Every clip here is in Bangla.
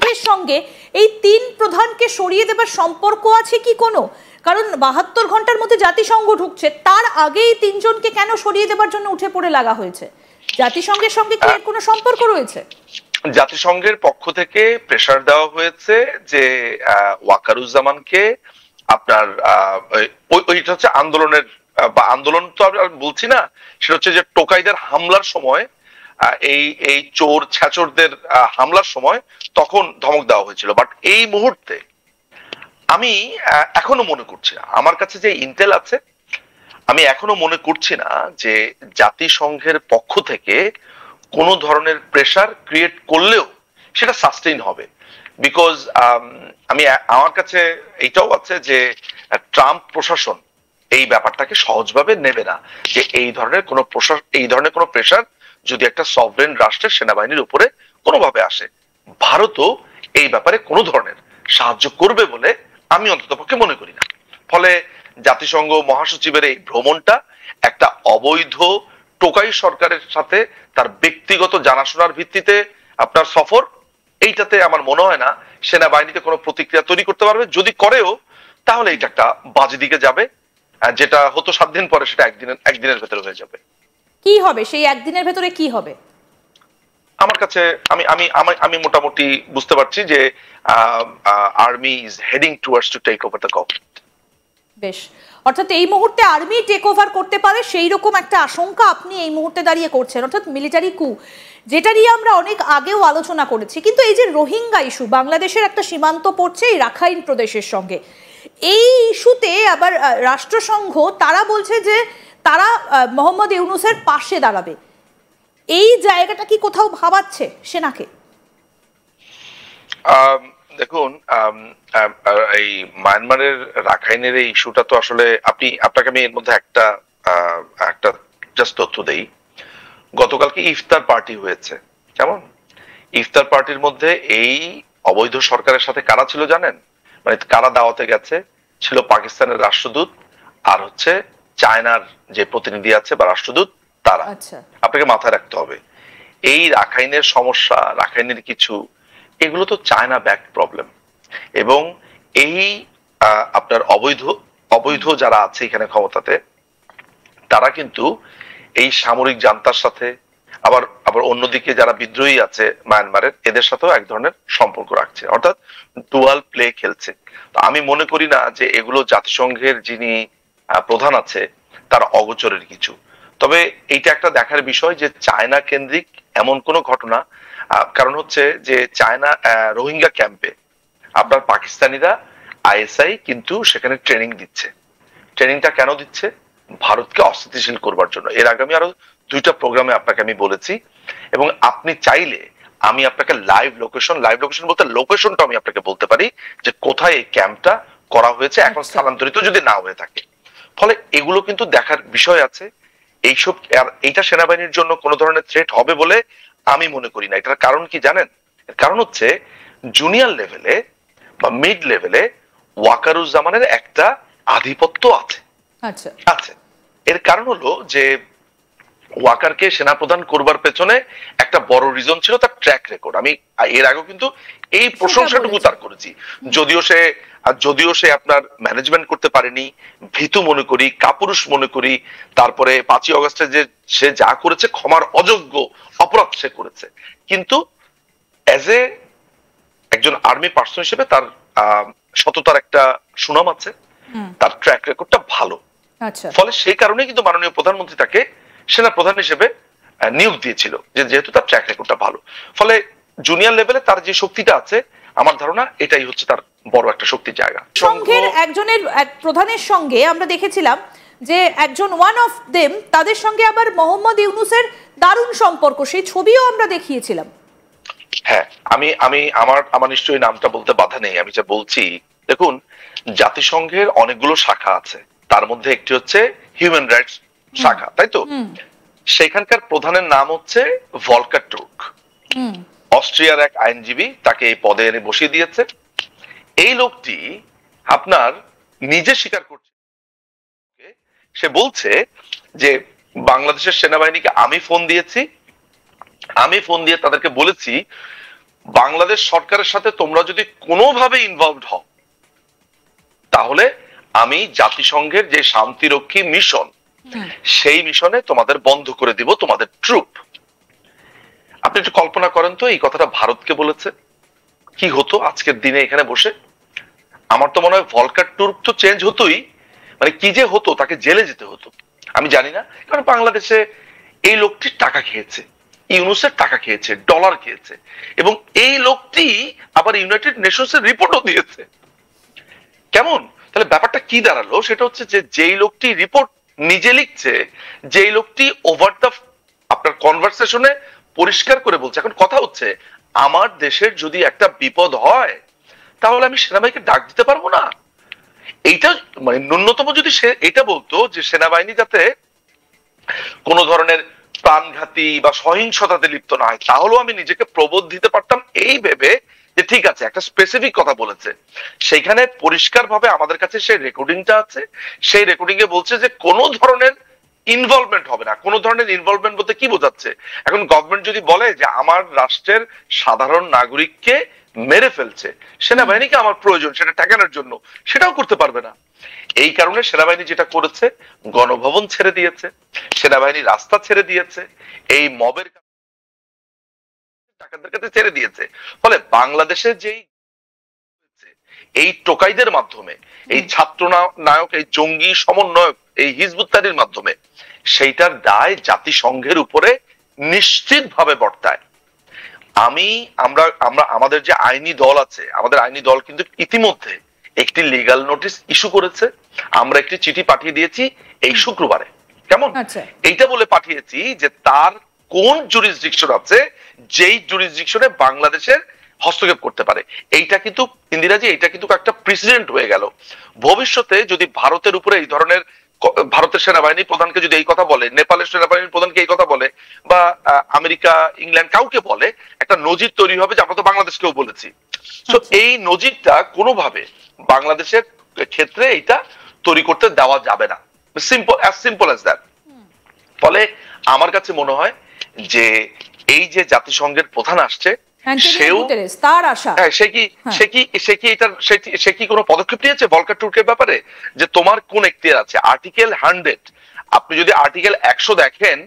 জাতিসংঘের সঙ্গে এই তিন প্রধানকে সরিয়ে দেবার সম্পর্ক আছে কি কোনো? কারণ 72 ঘন্টার মধ্যে জাতিসংঘ ঢুকছে, তার আগেই তিনজনকে কেন সরিয়ে দেবার জন্য উঠে পড়ে লাগা হয়েছে? জাতিসংঘের সঙ্গে কি এর কোনো সম্পর্ক রয়েছে? জাতিসংঘের পক্ষ থেকে প্রেসার দেওয়া হয়েছে যে ওয়াকারুজ্জামানকে আপনার ওইটা হচ্ছে আন্দোলনের বা আন্দোলন তো আমি বলছি না, সেটা হচ্ছে যে টোকাইদের হামলার সময় এই চোর ছ্যাচরদের হামলার সময় তখন ধমক দেওয়া হয়েছিল। বাট এই মুহূর্তে আমি এখনো মনে করছি না, আমার কাছে যে ইন্টেল আছে, আমি এখনো মনে করছি না যে জাতিসংঘের পক্ষ থেকে কোন ধরনের প্রেসার ক্রিয়েট করলেও সেটা সাস্টেইন হবে। বিকজ আমার কাছে এইটাও আছে যে ট্রাম্প প্রশাসন এই ব্যাপারটাকে সহজভাবে নেবে না, যে এই ধরনের কোনো প্রেসার যদি একটা সভরেন রাষ্ট্রের সেনাবাহিনীর উপরে কোনোভাবে আসে। ভারতও এই ব্যাপারে কোনো ধরনের সাহায্য করবে বলে আমি অন্ততপক্ষে মনে করি না। ফলে জাতিসংঘ মহাসচিবের এই ভ্রমণটা একটা অবৈধ টোকাই সরকারের সাথে তার ব্যক্তিগত জানাশোনার ভিত্তিতে আপনার সফর, এইটাতে আমার মনে হয় না সেনাবাহিনীতে কোনো প্রতিক্রিয়া তৈরি করতে পারবে। যদি করেও তাহলে এটা একটা বাজে দিকে যাবে, যেটা হতো 7 দিন পরে সেটা একদিনের ভেতরে হয়ে যাবে। কি হবে সেই একদিনের ভেতরে, কি হবে? আমার কাছে আমি মোটামুটি বুঝতে পারছি যে army is heading towards to take over the government. বেশ, অর্থাৎ এই মুহূর্তে আর্মি টেক ওভার করতে পারে সেই রকম একটা আশঙ্কা আপনি এই মুহূর্তে দাঁড়িয়ে করছেন, অর্থাৎ মিলিটারি কু, যেটা নিয়ে আমরা অনেক আগেও আলোচনা করেছি। কিন্তু এই যে রোহিঙ্গা ইস্যু, বাংলাদেশের একটা সীমান্ত পড়ছে এই রাখাইন প্রদেশের সঙ্গে, এই ইস্যুতে আবার রাষ্ট্রসংঘ তারা বলছে যে তারা মোহাম্মদ ইউনূসের পাশে দাঁড়াবে। এই জায়গাটা কি কোথাও ভাবাচ্ছে সেনাকে? দেখুন, এই মায়ানমারের রাখাইনের এই ইস্যুটা তো আসলে আপনাকে আমি এর মধ্যে একটা জাস্ট তথ্য দেই। গতকালকে ইফতার পার্টি হয়েছে, কেমন? ইফতার পার্টির মধ্যে এই অবৈধ সরকারের সাথে কারা ছিল জানেন? মানে কারা দাওয়াতে গেছে? ছিল পাকিস্তানের রাষ্ট্রদূত আর হচ্ছে চায়নার যে প্রতিনিধি আছে বা রাষ্ট্রদূত, তারা। আপনাকে মাথায় রাখতে হবে এই রাখাইনের সমস্যা, রাখাইনের কিছু, এগুলো তো চায়না ব্যাক প্রবলেম। এবং এই আপনার অবৈধ যারা আছে এখানে ক্ষমতাতে, তারা কিন্তু এই সামরিক জান্তার সাথে আবার অন্যদিকে যারা বিদ্রোহী আছে মায়ানমারের, এদের সাথেও এক ধরনের সম্পর্ক রাখছে, অর্থাৎ ডুয়াল প্লে খেলছে। তো আমি মনে করি না যে এগুলো জাতিসংঘের যিনি প্রধান আছে তার অগোচরের কিছু। তবে এইটা একটা দেখার বিষয় যে চায়না কেন্দ্রিক এমন কোন ঘটনা, কারণ হচ্ছে যে চায়না রোহিঙ্গা ক্যাম্পে আপনার পাকিস্তানিরা আইএসআই কিন্তু সেখানে ট্রেনিং দিচ্ছে। ট্রেনিংটা কেন দিচ্ছে? ভারতকে অস্থিতিশীল করবার জন্য। এর আগে আমি আরো 2টা প্রোগ্রামে আপনাকে আমি বলেছি, এবং আপনি চাইলে আমি আপনাকে লাইভ লোকেশন বলতে লোকেশনটা আমি আপনাকে বলতে পারি যে কোথায় এই ক্যাম্পটা করা হয়েছে, এখন স্থানান্তরিত যদি না হয়ে থাকে। ফলে এগুলো কিন্তু দেখার বিষয় আছে। এইটা সেনাবাহিনীর জন্য কোনো ধরনের থ্রেট হবে বলে আমি মনে করি না। এটার কারণ কি জানেন? এর কারণ হচ্ছে জুনিয়র লেভেলে বা মিড লেভেলে ওয়াকারুজ্জামানের একটা আধিপত্য আছে। এর কারণ হলো যে ওয়াকারকে সেনাপ্রধান করবার পেছনে একটা বড় রিজন ছিল তার ট্র্যাক রেকর্ড। আমি এর আগেও কিন্তু এই প্রশংসাটুকু তার করেছি। যদিও সে আপনার ম্যানেজমেন্ট করতে পারেনি, ভীতু মনে করি, কাপুরুষ মনে করি, তারপরে 5ই অগস্টে যে সে যা করেছে ক্ষমার অযোগ্য অপরাধ সে করেছে, কিন্তু অ্যাজ এ একজন আর্মি পার্সন হিসেবে তার সততার একটা সুনাম আছে, তার ট্র্যাক রেকর্ডটা ভালো। ফলে সেই কারণে কিন্তু মাননীয় প্রধানমন্ত্রী তাকে সেনা প্রধান হিসেবে নিয়োগ দিয়েছিল, যেহেতু তার ট্র্যাক রেকর্ডটা ভালো। ফলে জুনিয়র লেভেলে তার যে শক্তিটা আছে, আমার ধারণা এটাই হচ্ছে তার বড় একটা শক্তির জায়গা। সংঘের একজনের প্রধানের সঙ্গে আমরা দেখেছিলাম যে একজন ওয়ান অফ দেম, তাদের সঙ্গে আবার মোহাম্মদ ইউনূসের দারুণ সম্পর্ক, সেই ছবিও আমরা দেখিয়েছিলাম। হ্যাঁ, আমার নিশ্চয়ই নামটা বলতে বাধা নেই। আমি যা বলছি, দেখুন, জাতিসংঘের অনেকগুলো শাখা আছে, তার মধ্যে একটি হচ্ছে হিউম্যান রাইটস শাখা, তাই তো? সেখানকার প্রধানের নাম হচ্ছে ভলকার টুর্ক। অস্ট্রিয়ার এক আইনজীবী তাকে এই পদে এনে বসিয়ে দিয়েছে। এই লোকটি আপনার নিজে স্বীকার করছে, সে বলছে যে বাংলাদেশের সেনাবাহিনীকে আমি ফোন দিয়ে তাদেরকে বলেছি বাংলাদেশ সরকারের সাথে তোমরা যদি কোনোভাবে ইনভলভড হও, তাহলে আমি জাতিসংঘের যে শান্তিরক্ষী মিশন, সেই মিশনে তোমাদের বন্ধ করে দিব তোমাদের ট্রুপ। আপনি একটু কল্পনা করেন তো, এই কথাটা ভারতকে বলেছে, কি হতো আজকের দিনে এখানে বসে? আমার তো মনে হয় ভলকার ট্রুপ তো চেঞ্জ হতোই, মানে কি যে হতো, তাকে জেলে যেতে হতো। আমি জানি না, কারণ বাংলাদেশে এই লোকটি টাকা খেয়েছে, ইউনুসের টাকা খেয়েছে, ডলার খেয়েছে, এবং এই লোকটি আবার ইউনাইটেড নেশনসের রিপোর্টও দিয়েছে। কেমন তাহলে ব্যাপারটা কি দাঁড়ালো? সেটা হচ্ছে যে যেই লোকটি রিপোর্ট নিজে লিখছে, যেই লোকটি ওভার দ্য আপনার কনভারসেশনে পরিষ্কার করে বলছে। এখন কথা হচ্ছে, আমার দেশের যদি একটা বিপদ হয়, তাহলে আমি সেনাবাহিনীকে ডাক দিতে পারবো না? এইটা মানে ন্যূনতম যদি সে এটা বলতো যে সেনাবাহিনী যাতে কোন ধরনের প্রাণঘাতী বা সহিংসতাতে লিপ্ত না হয়, তাহলেও আমি নিজেকে প্রবোধ দিতে পারতাম, এই ভেবে যে ঠিক আছে একটা স্পেসিফিক কথা বলেছে। সেইখানে পরিষ্কার ভাবে আমাদের কাছে সেই রেকর্ডিংটা আছে, সেই রেকর্ডিং এ বলছে যে কোনো ধরনের ইনভলভমেন্ট হবে না। কোনো ধরনের ইনভলভমেন্ট বলতে কি বোঝাচ্ছে? এখন গভর্নমেন্ট যদি বলে যে আমার রাষ্ট্রের সাধারণ নাগরিককে মেরে ফেলছে, সেনাবাহিনীকে আমার প্রয়োজন সেটা ঠেকানোর জন্য, সেটাও করতে পারবে না। এই কারণে সেনাবাহিনী যেটা করেছে, গণভবন ছেড়ে দিয়েছে, সেনাবাহিনী রাস্তা ছেড়ে দিয়েছে, এই মবের টাকাদের কাছে ছেড়ে দিয়েছে। ফলে বাংলাদেশে যেই এই টোকাইদের মাধ্যমে, এই ছাত্র নায়ক, এই জঙ্গি সমন্বয়ক, এই হিজবুত তাহরীরের মাধ্যমে, সেইটার দায় জাতিসংঘের উপরে নিশ্চিত ভাবে বর্তায়। আমরা আমরা আমাদের যে আইনি দল আছে, আমাদের আইনি দল কিন্তু ইতিমধ্যে একটি লিগ্যাল নোটিশ ইস্যু করেছে। আমরা একটি চিঠি পাঠিয়ে দিয়েছি এই শুক্রবারে। কেমন? এইটা বলে পাঠিয়েছি যে তার কোন জুরিসডিকশন আছে, যেই জুরিসডিকশনে বাংলাদেশের হস্তক্ষেপ করতে পারে। এইটা কিন্তু ইন্দিরাজি, এইটা কিন্তু একটা প্রেসিডেন্ট হয়ে গেল। ভবিষ্যতে যদি ভারতের উপরে এই ধরনের, ভারতের সেনাবাহিনী প্রধানকে যদি এই কথা বলে, নেপালের সেনাবাহিনীর প্রধানকে এই কথা বলে, বা আমেরিকা, ইংল্যান্ড কাউকে বলে, একটা নজির তৈরি হবে, যে আমরা তো বাংলাদেশকেও বলেছি। তো এই নজিরটা কোনোভাবে বাংলাদেশের ক্ষেত্রে এটা তৈরি করতে দেওয়া যাবে না। Simple as that. ফলে আমার কাছে মনে হয় যে এই যে জাতিসংঘের প্রধান আসছে, সেও তার আশা, সে কি কোনো পদক্ষেপ নিয়েছে ভলকার ট্রুপের ব্যাপারে? যে তোমার কোন এখতিয়ার আছে? আর্টিকেল 100, আপনি যদি আর্টিকেল 100 দেখেন,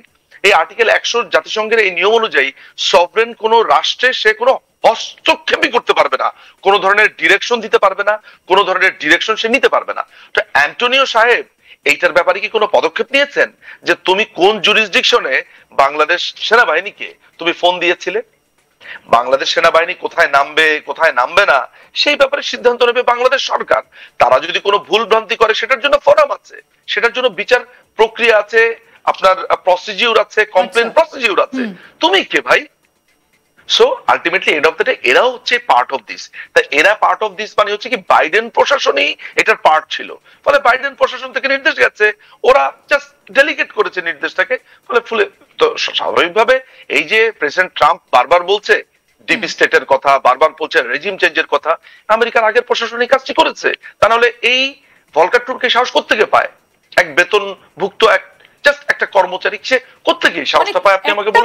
এই আর্টিকেল 100 জাতিসংঘের এই নিয়ম অনুযায়ী সভরেন কোন রাষ্ট্রে সে কোনো হস্তক্ষেপই করতে পারবে না, কোন ধরনের ডিরেকশন দিতে পারবে না, কোন ধরনের ডিরেকশন সে নিতে পারবে না। তো অ্যান্টনিও সাহেব এইটার ব্যাপারে কি কোনো পদক্ষেপ নিয়েছেন? যে তুমি কোন জুরিসডিকশনে বাংলাদেশ সেনাবাহিনীকে তুমি ফোন দিয়েছিলে? বাংলাদেশ সেনাবাহিনী কোথায় নামবে, কোথায় নামবে না, সেই ব্যাপারে সিদ্ধান্ত নেবে বাংলাদেশ সরকার। তারা যদি কোনো ভুল ভ্রান্তি করে, সেটার জন্য ফোরাম আছে, সেটার জন্য বিচার প্রক্রিয়া আছে, আপনার প্রসিডিউর আছে, কমপ্লেন প্রসিডিউর আছে। তুমি কে ভাই? So ultimately end of the day এরাও হচ্ছে পার্ট অফ দিস। তা এরা পার্ট অফ দিস মানে হচ্ছে কি, বাইডেন প্রশাসনই এটার পার্ট ছিল। ফলে বাইডেন প্রশাসন থেকে নির্দেশ গেছে, ওরা জাস্ট ডেলিগেট করেছে নির্দেশটাকে। ফলে ফুলে তো স্বাভাবিকভাবে এই যে প্রেসিডেন্ট ট্রাম্প বারবার বলছে ডিপ স্টেটের কথা, বারবার বলছে রেজিম চেঞ্জের কথা, আমেরিকার আগের প্রশাসন এই কাজটি করেছে। তা নাহলে এই ভলকার ট্রুপকে সাহস কোত্থেকে পায়? এক বেতনভুক্ত এক জাস্ট একটা কর্মচারী, সে কোত্থেকে সাহসটা পায়? আপনি আমাকে বলুন।